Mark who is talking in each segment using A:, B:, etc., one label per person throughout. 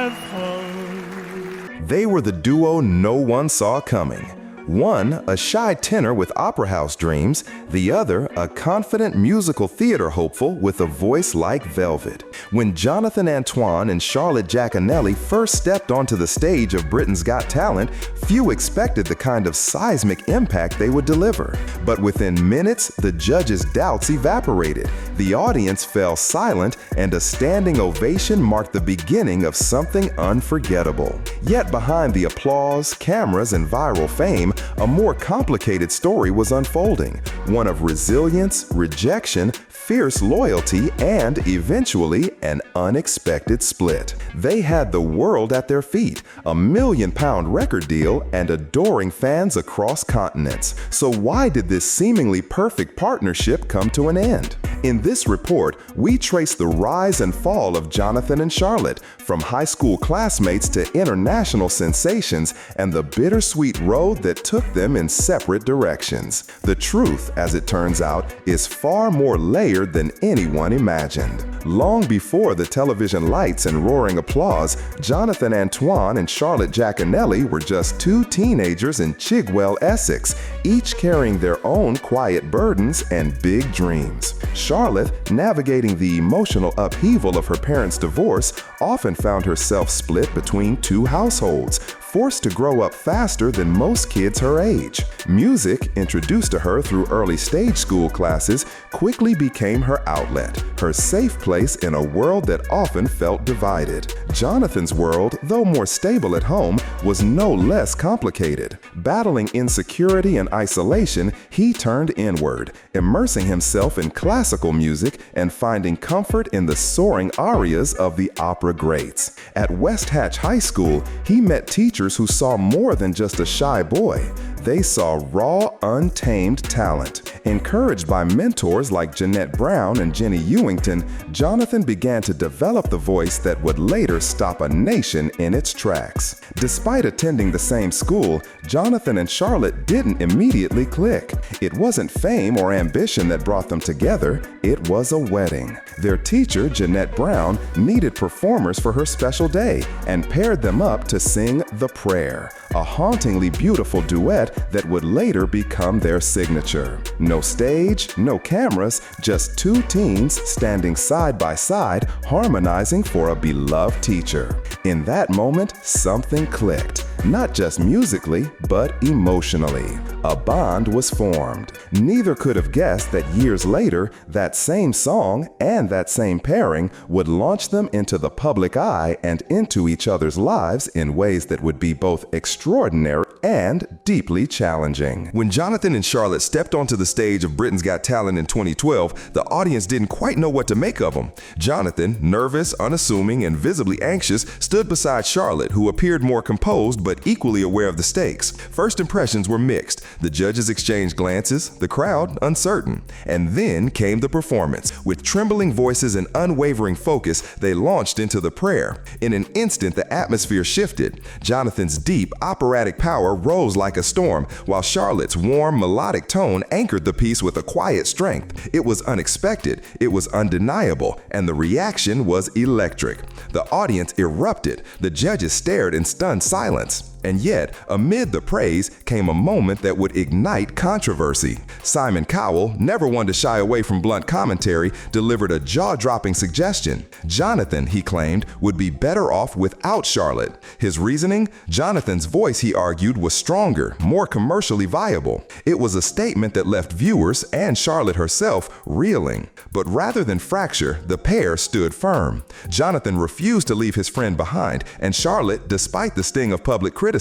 A: I've heard.
B: They were the duo no one saw coming. One, a shy tenor with opera house dreams, the other, a confident musical theater hopeful with a voice like velvet. When Jonathan Antoine and Charlotte Giaconelli first stepped onto the stage of Britain's Got Talent, few expected the kind of seismic impact they would deliver. But within minutes, the judges' doubts evaporated. The audience fell silent, and a standing ovation marked the beginning of something unforgettable. Yet behind the applause, cameras, and viral fame, a more complicated story was unfolding, one of resilience, rejection, fierce loyalty, and eventually an unexpected split. They had the world at their feet, a £1 million record deal, and adoring fans across continents. So why did this seemingly perfect partnership come to an end? In this report, we trace the rise and fall of Jonathan and Charlotte, from high school classmates to international sensations, and the bittersweet road that took them in separate directions. The truth, as it turns out, is far more layered than anyone imagined. Long before the television lights and roaring applause, Jonathan Antoine and Charlotte Giaconelli were just two teenagers in Chigwell, Essex, each carrying their own quiet burdens and big dreams. Charlotte, navigating the emotional upheaval of her parents' divorce, often found herself split between two households, forced to grow up faster than most kids her age. Music, introduced to her through early stage school classes, quickly became her outlet, her safe place in a world that often felt divided. Jonathan's world, though more stable at home, was no less complicated. Battling insecurity and isolation, he turned inward, immersing himself in classical music and finding comfort in the soaring arias of the opera greats. At West Hatch High School, he met teachers who saw more than just a shy boy. They saw raw, untamed talent. Encouraged by mentors like Jeanette Brown and Jenny Ewington, Jonathan began to develop the voice that would later stop a nation in its tracks. Despite attending the same school, Jonathan and Charlotte didn't immediately click. It wasn't fame or ambition that brought them together, it was a wedding. Their teacher, Jeanette Brown, needed performers for her special day and paired them up to sing The Prayer, a hauntingly beautiful duet that would later become their signature. No stage, no cameras, just two teens standing side by side, harmonizing for a beloved teacher. In that moment, something clicked. Not just musically, but emotionally. A bond was formed. Neither could have guessed that years later, that same song and that same pairing would launch them into the public eye and into each other's lives in ways that would be both extraordinary and deeply challenging. When Jonathan and Charlotte stepped onto the stage of Britain's Got Talent in 2012, the audience didn't quite know what to make of them. Jonathan, nervous, unassuming, and visibly anxious, stood beside Charlotte, who appeared more composed but equally aware of the stakes. First impressions were mixed. The judges exchanged glances, the crowd uncertain. And then came the performance. With trembling voices and unwavering focus, they launched into the prayer. In an instant, the atmosphere shifted. Jonathan's deep, operatic power rose like a storm, while Charlotte's warm, melodic tone anchored the piece with a quiet strength. It was unexpected, it was undeniable, and the reaction was electric. The audience erupted. The judges stared in stunned silence. And yet, amid the praise came a moment that would ignite controversy. Simon Cowell, never one to shy away from blunt commentary, delivered a jaw-dropping suggestion. Jonathan, he claimed, would be better off without Charlotte. His reasoning? Jonathan's voice, he argued, was stronger, more commercially viable. It was a statement that left viewers and Charlotte herself reeling. But rather than fracture, the pair stood firm. Jonathan refused to leave his friend behind, and Charlotte, despite the sting of public criticism,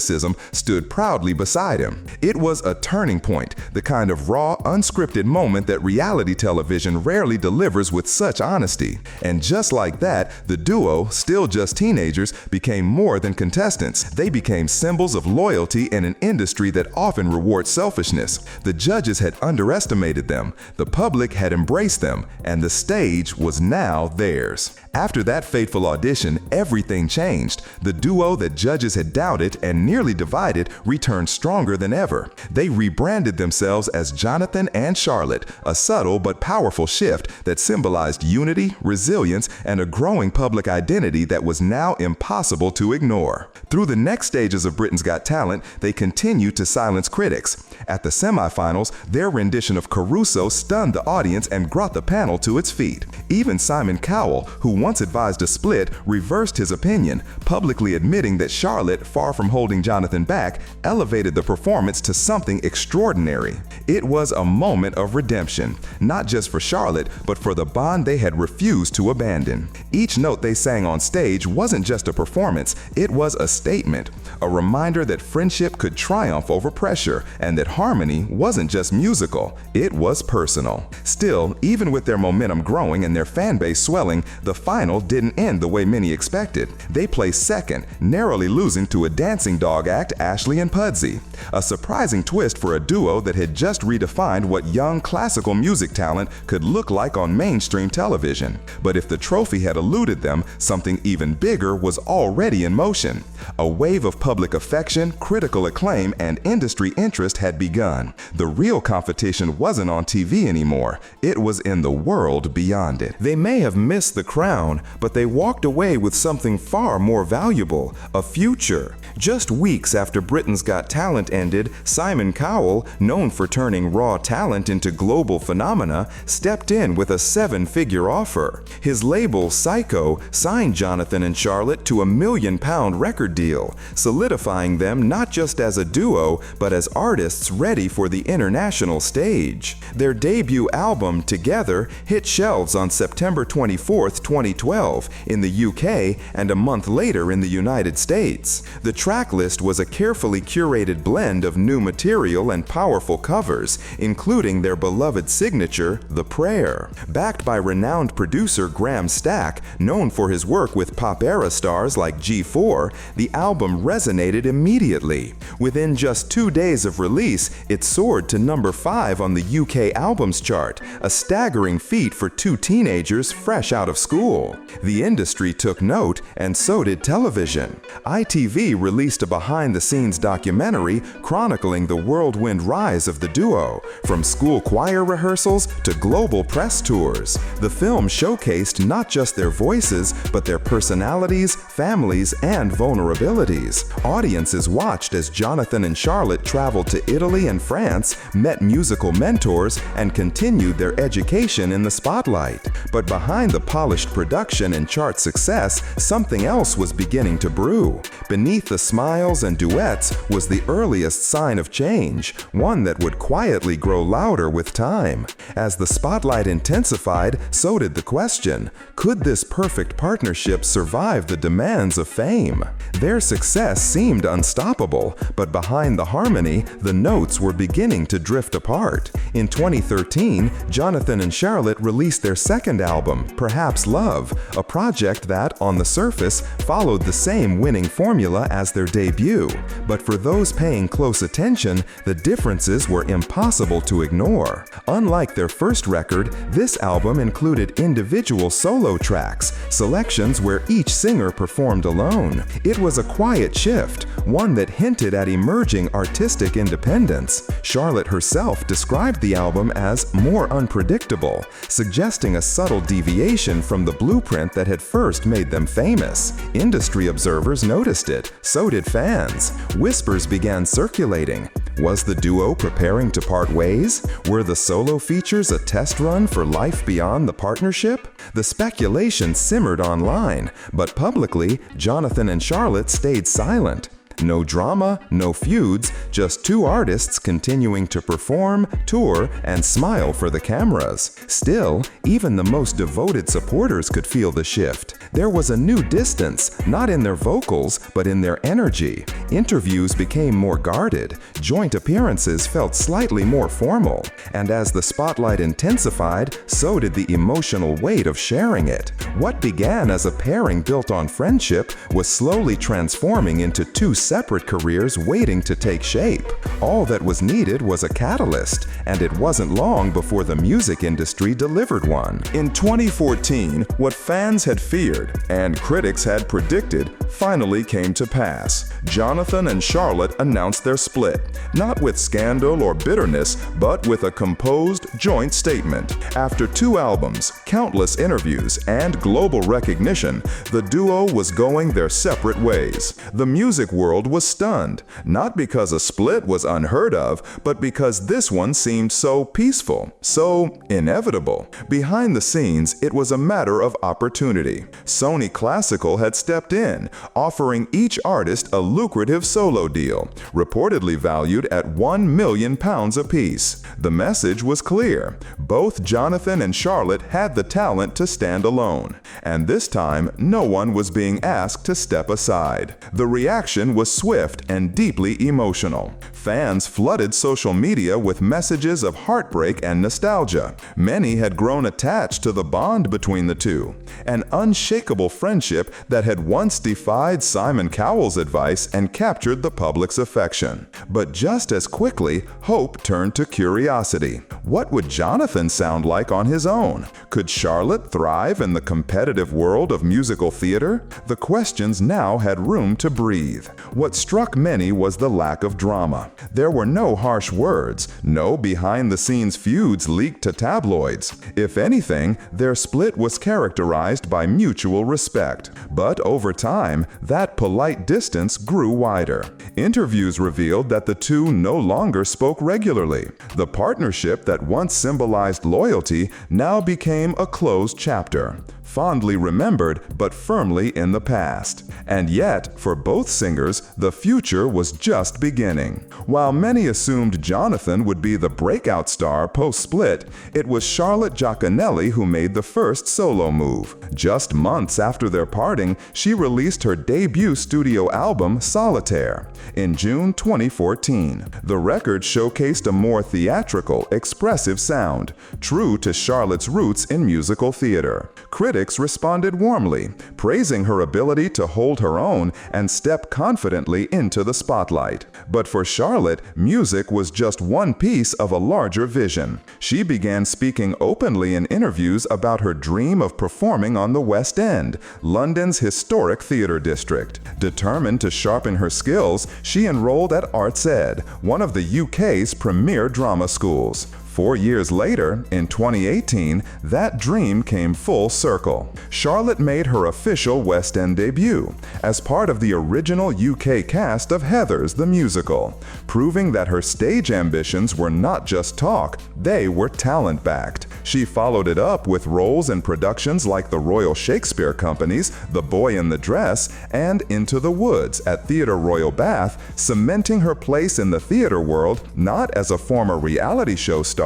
B: stood proudly beside him. It was a turning point, the kind of raw, unscripted moment that reality television rarely delivers with such honesty. And just like that, the duo, still just teenagers, became more than contestants. They became symbols of loyalty in an industry that often rewards selfishness. The judges had underestimated them, the public had embraced them, and the stage was now theirs. After that fateful audition, everything changed. The duo that judges had doubted and been nearly divided, returned stronger than ever. They rebranded themselves as Jonathan and Charlotte, a subtle but powerful shift that symbolized unity, resilience, and a growing public identity that was now impossible to ignore. Through the next stages of Britain's Got Talent, they continued to silence critics. At the semifinals, their rendition of Caruso stunned the audience and brought the panel to its feet. Even Simon Cowell, who once advised a split, reversed his opinion, publicly admitting that Charlotte, far from holding Jonathan back, elevated the performance to something extraordinary. It was a moment of redemption, not just for Charlotte, but for the bond they had refused to abandon. Each note they sang on stage wasn't just a performance, it was a statement, a reminder that friendship could triumph over pressure and that harmony wasn't just musical, it was personal. Still, even with their momentum growing and their fan base swelling, the final didn't end the way many expected. They placed second, narrowly losing to a dancing dog act, Ashley and Pudsey. A surprising twist for a duo that had just redefined what young classical music talent could look like on mainstream television. But if the trophy had eluded them, something even bigger was already in motion. A wave of public affection, critical acclaim, and industry interest had begun. The real competition wasn't on TV anymore. It was in the world beyond it. They may have missed the crown, but they walked away with something far more valuable, a future. Just weeks after Britain's Got Talent ended, Simon Cowell, known for turning raw talent into global phenomena, stepped in with a 7-figure offer. His label, Psycho, signed Jonathan and Charlotte to a £1 million record deal, solidifying them not just as a duo, but as artists ready for the international stage. Their debut album, Together, hit shelves on September 24, 2012, in the UK and a month later in the United States. The track list was a carefully curated blend of new material and powerful covers, including their beloved signature, The Prayer. Backed by renowned producer Graham Stack, known for his work with pop-era stars like G4, the album resonated immediately. Within just 2 days of release, it soared to number 5 on the UK albums chart, a staggering feat for two teenagers fresh out of school. The industry took note, and so did television. ITV released a behind-the-scenes documentary chronicling the whirlwind rise of the duo, from school choir rehearsals to global press tours. The film showcased not just their voices, but their personalities, families, and vulnerabilities. Audiences watched as Jonathan and Charlotte traveled to Italy and France, met musical mentors, and continued their education in the spotlight. But behind the polished production and chart success, something else was beginning to brew. Beneath the smiles and duets was the earliest sign of change, one that would quietly grow louder with time. As the spotlight intensified, so did the question, could this perfect partnership survive the demands of fame? Their success seemed unstoppable, but behind the harmony, the notes were beginning to drift apart. In 2013, Jonathan and Charlotte released their second album, Perhaps Love, a project that, on the surface, followed the same winning formula as their debut. But for those paying close attention, the differences were impossible to ignore. Unlike their first record, this album included individual solo tracks, selections where each singer performed alone. It was a quiet shift, one that hinted at emerging artistic independence. Charlotte herself described the album as more unpredictable, suggesting a subtle deviation from the blueprint that had first made them famous. Industry observers noticed it, so did fans. Whispers began circulating. Was the duo preparing to part ways? Were the solo features a test run for life beyond the partnership? The speculation simmered online, but publicly, Jonathan and Charlotte stayed silent. No drama, no feuds, just two artists continuing to perform, tour, and smile for the cameras. Still, even the most devoted supporters could feel the shift. There was a new distance, not in their vocals, but in their energy. Interviews became more guarded, joint appearances felt slightly more formal, and as the spotlight intensified, so did the emotional weight of sharing it. What began as a pairing built on friendship was slowly transforming into two separate careers waiting to take shape. All that was needed was a catalyst, and it wasn't long before the music industry delivered one. In 2014, what fans had feared and critics had predicted finally came to pass. Jonathan and Charlotte announced their split, not with scandal or bitterness, but with a composed joint statement. After 2 albums, countless interviews, and global recognition, the duo was going their separate ways. The music world was stunned, not because a split was unheard of, but because this one seemed so peaceful, so inevitable. Behind the scenes, it was a matter of opportunity. Sony Classical had stepped in, offering each artist a lucrative solo deal, reportedly valued at £1 million apiece. The message was clear. Both Jonathan and Charlotte had the talent to stand alone, and this time no one was being asked to step aside. The reaction was swift and deeply emotional. Fans flooded social media with messages of heartbreak and nostalgia. Many had grown attached to the bond between the two, an unshakable friendship that had once defied Simon Cowell's advice and captured the public's affection. But just as quickly, hope turned to curiosity. What would Jonathan sound like on his own? Could Charlotte thrive in the competitive world of musical theater? The questions now had room to breathe. What struck many was the lack of drama. There were no harsh words, no behind-the-scenes feuds leaked to tabloids. If anything, their split was characterized by mutual respect. But over time, that polite distance grew wider. Interviews revealed that the two no longer spoke regularly. The partnership that once symbolized loyalty now became a closed chapter, fondly remembered but firmly in the past. And yet, for both singers, the future was just beginning. While many assumed Jonathan would be the breakout star post-split, it was Charlotte Giaconelli who made the first solo move. Just months after their parting, she released her debut studio album, Solitaire, in June 2014. The record showcased a more theatrical, expressive sound, true to Charlotte's roots in musical theater. Critics responded warmly, praising her ability to hold her own and step confidently into the spotlight. But for Charlotte, music was just one piece of a larger vision. She began speaking openly in interviews about her dream of performing on the West End, London's historic theater district. Determined to sharpen her skills, she enrolled at Arts Ed, one of the UK's premier drama schools. 4 years later, in 2018, that dream came full circle. Charlotte made her official West End debut as part of the original UK cast of Heathers the musical, proving that her stage ambitions were not just talk, they were talent-backed. She followed it up with roles in productions like the Royal Shakespeare Company's The Boy in the Dress and Into the Woods at Theatre Royal Bath, cementing her place in the theater world not as a former reality show star,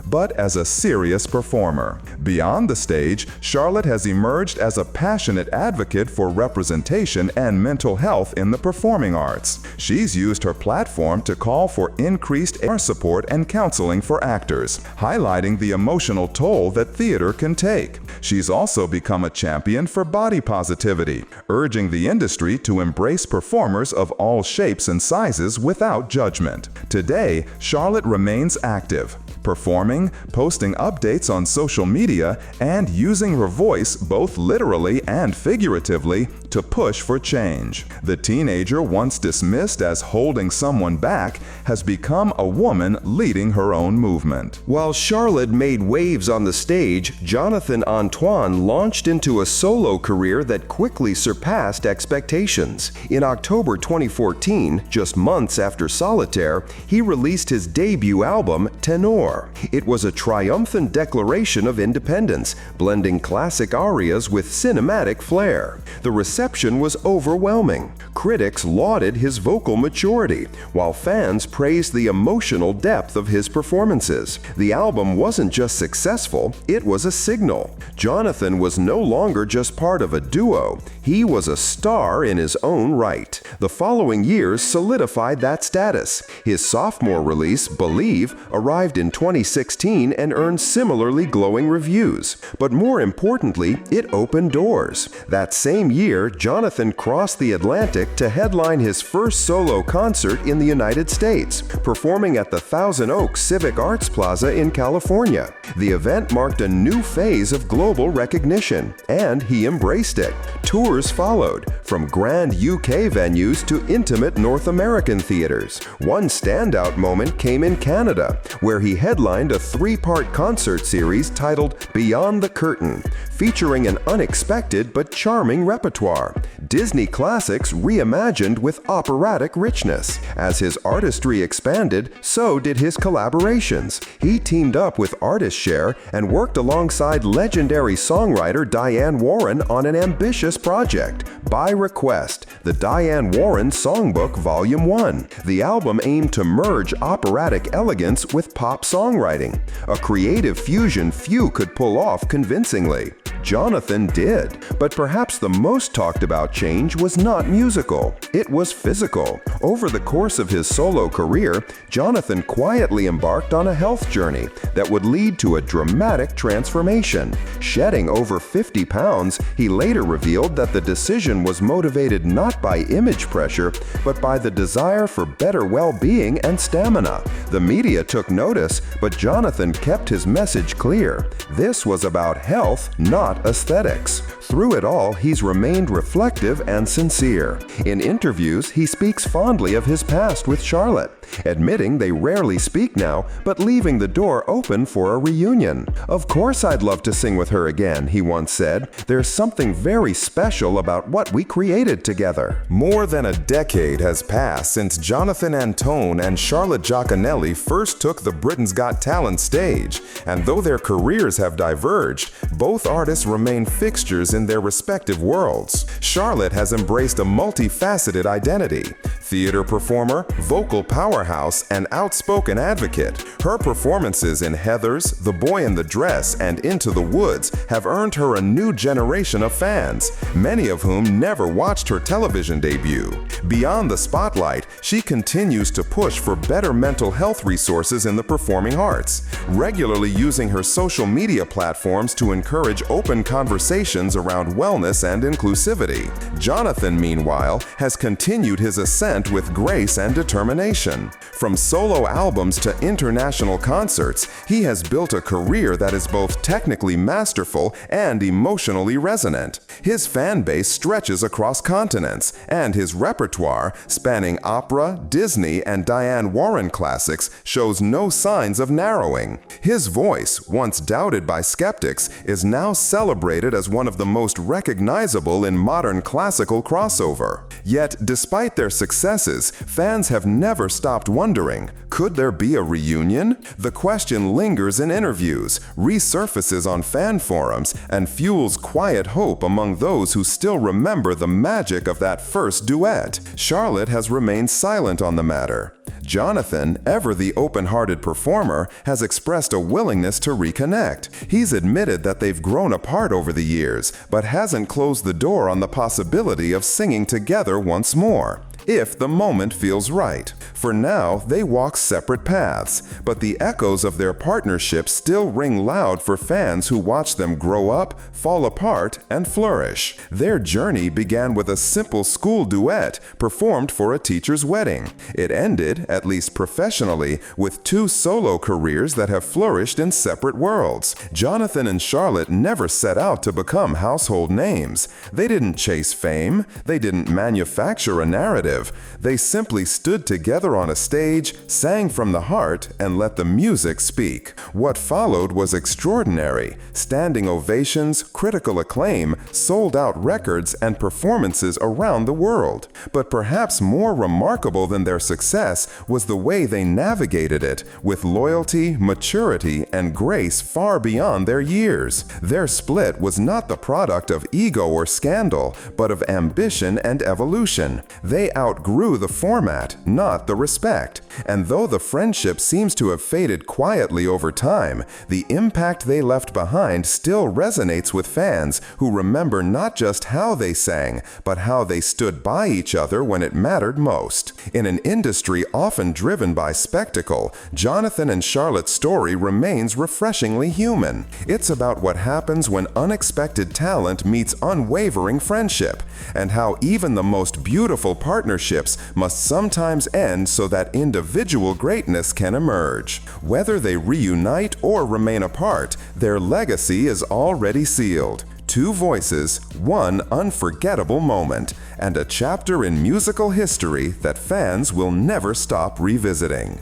B: but as a serious performer. Beyond the stage, Charlotte has emerged as a passionate advocate for representation and mental health in the performing arts. She's used her platform to call for increased support and counseling for actors, highlighting the emotional toll that theater can take. She's also become a champion for body positivity, urging the industry to embrace performers of all shapes and sizes without judgment. Today, Charlotte remains active, performing, posting updates on social media, and using her voice both literally and figuratively to push for change. The teenager once dismissed as holding someone back has become a woman leading her own movement.
C: While Charlotte made waves on the stage, Jonathan Antoine launched into a solo career that quickly surpassed expectations. In October 2014, just months after Solitaire, he released his debut album, Tenor. It was a triumphant declaration of independence, blending classic arias with cinematic flair. The reception was overwhelming. Critics lauded his vocal maturity, while fans praised the emotional depth of his performances. The album wasn't just successful, it was a signal. Jonathan was no longer just part of a duo, he was a star in his own right. The following years solidified that status. His sophomore release, Believe, arrived in 2016 and earned similarly glowing reviews. But more importantly, it opened doors. That same year, Jonathan crossed the Atlantic to headline his first solo concert in the United States, performing at the Thousand Oaks Civic Arts Plaza in California. The event marked a new phase of global recognition, and he embraced it. Tours followed, from grand UK venues to intimate North American theaters. One standout moment came in Canada, where he headlined a three-part concert series titled Beyond the Curtain, featuring an unexpected but charming repertoire. Disney classics reimagined with operatic richness. As his artistry expanded, so did his collaborations. He teamed up with Artist Share and worked alongside legendary songwriter Diane Warren on an ambitious project, By Request, the Diane Warren Songbook Volume 1. The album aimed to merge operatic elegance with pop songwriting, a creative fusion few could pull off convincingly. Jonathan did, but perhaps the most talked about change was not musical, it was physical. Over the course of his solo career, Jonathan quietly embarked on a health journey that would lead to a dramatic transformation. Shedding over 50 pounds, he later revealed that the decision was motivated not by image pressure, but by the desire for better well-being and stamina. The media took notice, but Jonathan kept his message clear. This was about health, not aesthetics. Through it all, he's remained reflective and sincere. In interviews, he speaks fondly of his past with Charlotte, admitting they rarely speak now, but leaving the door open for a reunion. "Of course I'd love to sing with her again," he once said. "There's something very special about what we created together."
B: More than a decade has passed since Jonathan Antone and Charlotte Giaconelli first took the Britain's Got Talent stage, and though their careers have diverged, both artists remain fixtures in their respective worlds. Charlotte has embraced a multifaceted identity: theater performer, vocal powerhouse, and outspoken advocate. Her performances in Heathers, The Boy in the Dress, and Into the Woods have earned her a new generation of fans, many of whom never watched her television debut. Beyond the spotlight, she continues to push for better mental health resources in the performing arts, regularly using her social media platforms to encourage open conversations around wellness and inclusivity. Jonathan, meanwhile, has continued his ascent with grace and determination. From solo albums to international concerts, he has built a career that is both technically masterful and emotionally resonant. His fan base stretches across continents, and his repertoire, spanning opera, Disney, and Diane Warren classics, shows no signs of narrowing. His voice, once doubted by skeptics, is now celebrated as one of the most recognizable in modern classical crossover. Yet, despite their successes, fans have never stopped wondering, could there be a reunion? The question lingers in interviews, resurfaces on fan forums, and fuels quiet hope among those who still remember the magic of that first duet. Charlotte has remained silent on the matter. Jonathan, ever the open-hearted performer, has expressed a willingness to reconnect. He's admitted that they've grown apart over the years, but hasn't closed the door on the possibility of singing together once more, if the moment feels right. For now, they walk separate paths, but the echoes of their partnership still ring loud for fans who watch them grow up, fall apart, and flourish. Their journey began with a simple school duet performed for a teacher's wedding. It ended, at least professionally, with two solo careers that have flourished in separate worlds. Jonathan and Charlotte never set out to become household names. They didn't chase fame. They didn't manufacture a narrative. They simply stood together on a stage, sang from the heart, and let the music speak. What followed was extraordinary: standing ovations, critical acclaim, sold-out records, and performances around the world. But perhaps more remarkable than their success was the way they navigated it, with loyalty, maturity, and grace far beyond their years. Their split was not the product of ego or scandal, but of ambition and evolution. They outgrew the format, not the respect. And though the friendship seems to have faded quietly over time, the impact they left behind still resonates with fans who remember not just how they sang, but how they stood by each other when it mattered most. In an industry often driven by spectacle, Jonathan and Charlotte's story remains refreshingly human. It's about what happens when unexpected talent meets unwavering friendship, and how even the most beautiful partnerships must sometimes end so that individual greatness can emerge. Whether they reunite or remain apart, their legacy is already sealed. Two voices, one unforgettable moment, and a chapter in musical history that fans will never stop revisiting.